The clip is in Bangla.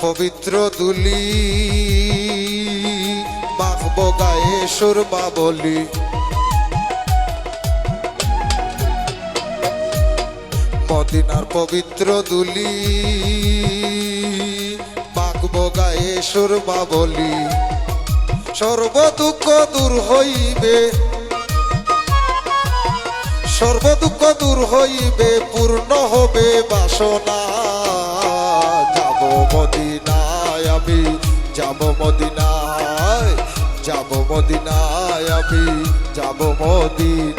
পবিত্র দুলি মাখবো গায়ে সুরমা বলি। মদিনার পবিত্র দুলি মাখবো গায়ে সুরমা বলি। সর্ব দুঃখ দূর হইবে, সর্ব দুঃখ দূর হইবে, পূর্ণ হবে বাসনা। যাব মদিনায় আমি, যাব মদিনায়, যাব মদিনায় আমি, যাব মদিনায়।